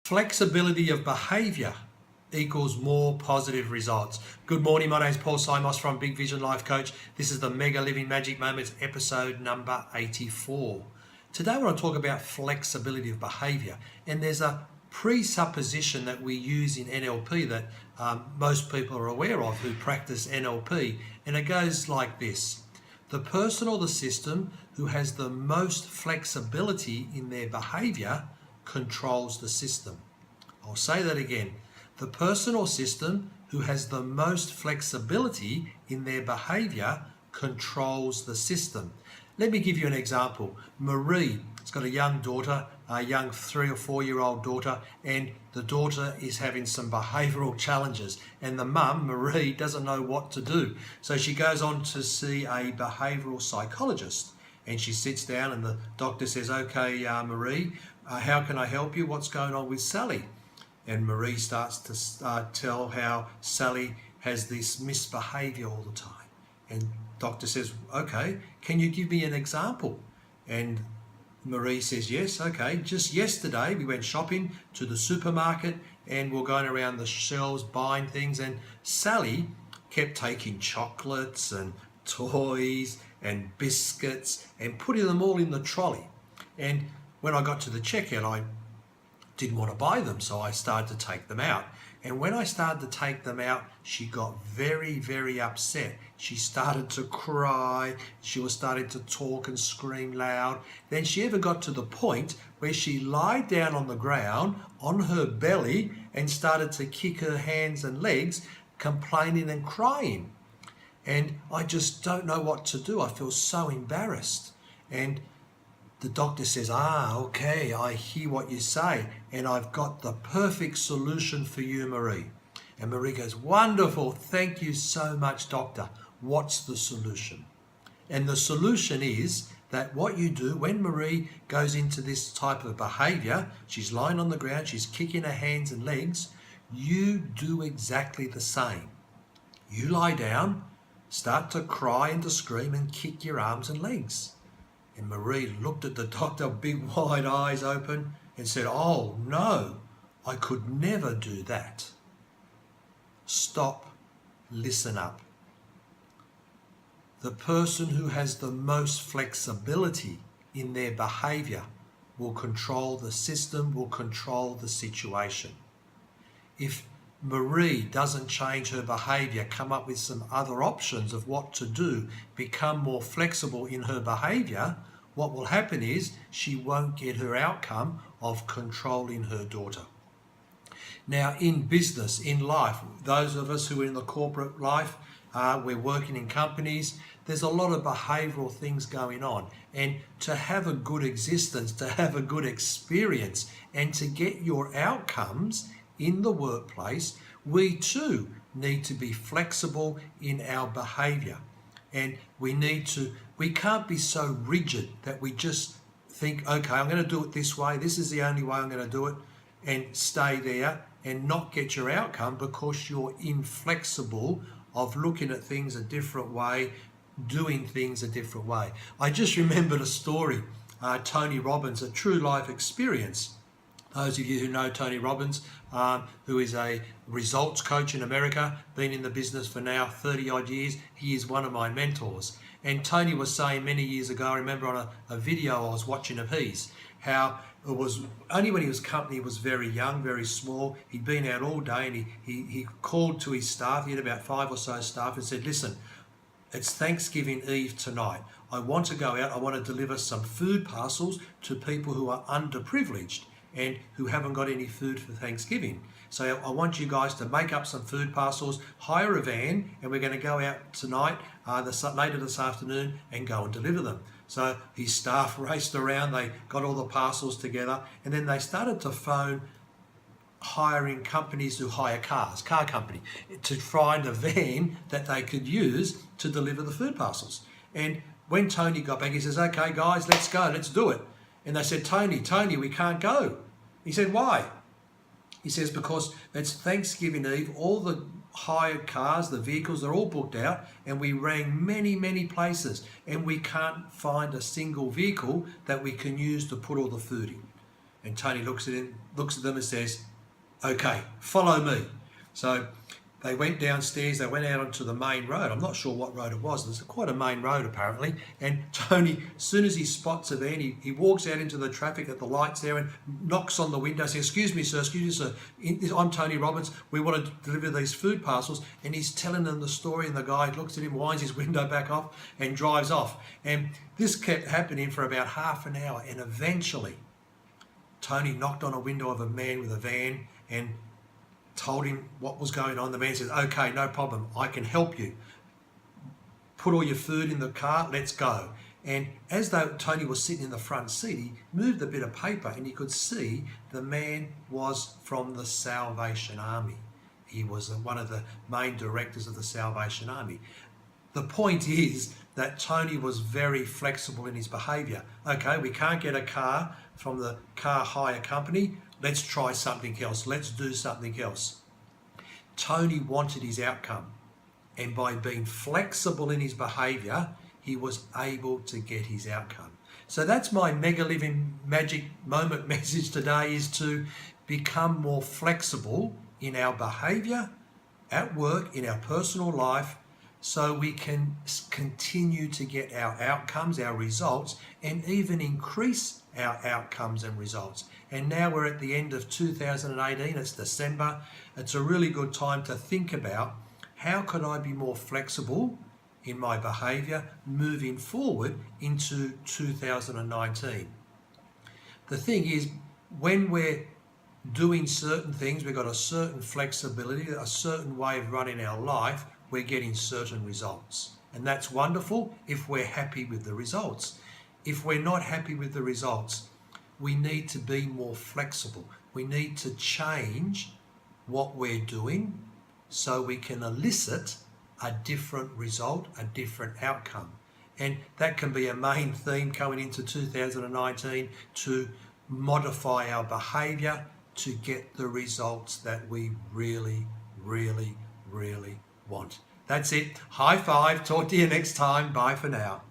Flexibility of behaviour equals more positive results. Good morning, my name is Paul Simos from Big Vision Life Coach. This is the Mega Living Magic Moments episode number 84. Today I want to talk about flexibility of behaviour, and there's a presupposition that we use in NLP that most people are aware of who practice NLP, and it goes like this. The person or the system who has the most flexibility in their behaviour controls the system. I'll say that again. The person or system who has the most flexibility in their behaviour controls the system. Let me give you an example. Marie has got a young daughter, a young 3 or 4 year old daughter, and the daughter is having some behavioural challenges, and the mum, Marie, doesn't know what to do. So she goes on to see a behavioural psychologist, and she sits down and the doctor says, okay, Marie, how can I help you? What's going on with Sally? And Marie starts to tell how Sally has this misbehavior all the time. And doctor says, okay, can you give me an example? And Marie says, yes, okay. Just yesterday we went shopping to the supermarket and we're going around the shelves buying things, and Sally kept taking chocolates and toys and biscuits and putting them all in the trolley. And when I got to the checkout, I didn't want to buy them, so I started to take them out. And when I started to take them out, she got very, very upset. She started to cry. She was starting to talk and scream loud. Then she ever got to the point where she lied down on the ground on her belly and started to kick her hands and legs, complaining and crying. And I just don't know what to do. I feel so embarrassed. And the doctor says, okay, I hear what you say, and I've got the perfect solution for you, Marie. And Marie goes, wonderful, thank you so much, doctor. What's the solution? And the solution is that what you do when Marie goes into this type of behaviour, she's lying on the ground, she's kicking her hands and legs, you do exactly the same. You lie down, start to cry and to scream and kick your arms and legs. And Marie looked at the doctor, big wide eyes open, and said, oh no, I could never do that. Stop, listen up. The person who has the most flexibility in their behaviour will control the system, will control the situation. If Marie doesn't change her behaviour, come up with some other options of what to do, become more flexible in her behaviour, what will happen is she won't get her outcome of controlling her daughter. Now, in business, in life, those of us who are in the corporate life, we're working in companies, there's a lot of behavioural things going on. And to have a good existence, to have a good experience, and to get your outcomes in the workplace, we too need to be flexible in our behaviour. And we can't be so rigid that we just think, okay, I'm going to do it this way, this is the only way I'm going to do it, and stay there and not get your outcome because you're inflexible of looking at things a different way, doing things a different way. I just remembered a story, Tony Robbins, a true life experience. Those of you who know Tony Robbins, who is a results coach in America, been in the business for now 30 odd years, he is one of my mentors. And Tony was saying many years ago, I remember on a video I was watching of his, how it was only when his company was very young, very small, he'd been out all day, and he called to his staff, he had about 5 or so staff, and said, listen, it's Thanksgiving Eve tonight. I want to go out, I want to deliver some food parcels to people who are underprivileged and who haven't got any food for Thanksgiving. So I want you guys to make up some food parcels, hire a van, and we're going to go out tonight, later this afternoon, and go and deliver them. So his staff raced around, they got all the parcels together, and then they started to phone hiring companies who hire cars, car company, to find a van that they could use to deliver the food parcels. And when Tony got back, he says, okay guys, let's go, let's do it. And they said, Tony, we can't go. He said, why? He says, because it's Thanksgiving Eve, all the hired cars, the vehicles, they're all booked out, and we rang many places, and we can't find a single vehicle that we can use to put all the food in. And Tony looks at them and says, okay, follow me. So they went downstairs, they went out onto the main road. I'm not sure what road it was. There's quite a main road apparently. And Tony, as soon as he spots a van, he walks out into the traffic at the lights there and knocks on the window, says, excuse me, sir, I'm Tony Roberts. We want to deliver these food parcels. And he's telling them the story, and the guy looks at him, winds his window back off and drives off. And this kept happening for about half an hour. And eventually, Tony knocked on a window of a man with a van and told him what was going on. The man says, okay, no problem, I can help you. Put all your food in the car, let's go. And as though Tony was sitting in the front seat, he moved a bit of paper and you could see the man was from the Salvation Army. He was one of the main directors of the Salvation Army. The point is that Tony was very flexible in his behaviour. Okay, we can't get a car from the car hire company. Let's try something else. Let's do something else. Tony wanted his outcome. And by being flexible in his behaviour, he was able to get his outcome. So that's my Mega Living Magic Moment message today, is to become more flexible in our behaviour, at work, in our personal life, so we can continue to get our outcomes, our results, and even increase our outcomes and results. And now we're at the end of 2018, it's December. It's a really good time to think about, how could I be more flexible in my behaviour moving forward into 2019? The thing is, when we're doing certain things, we've got a certain flexibility, a certain way of running our life, we're getting certain results. And that's wonderful if we're happy with the results. If we're not happy with the results, we need to be more flexible. We need to change what we're doing so we can elicit a different result, a different outcome. And that can be a main theme coming into 2019, to modify our behaviour to get the results that we really, really, really want. That's it. High five. Talk to you next time. Bye for now.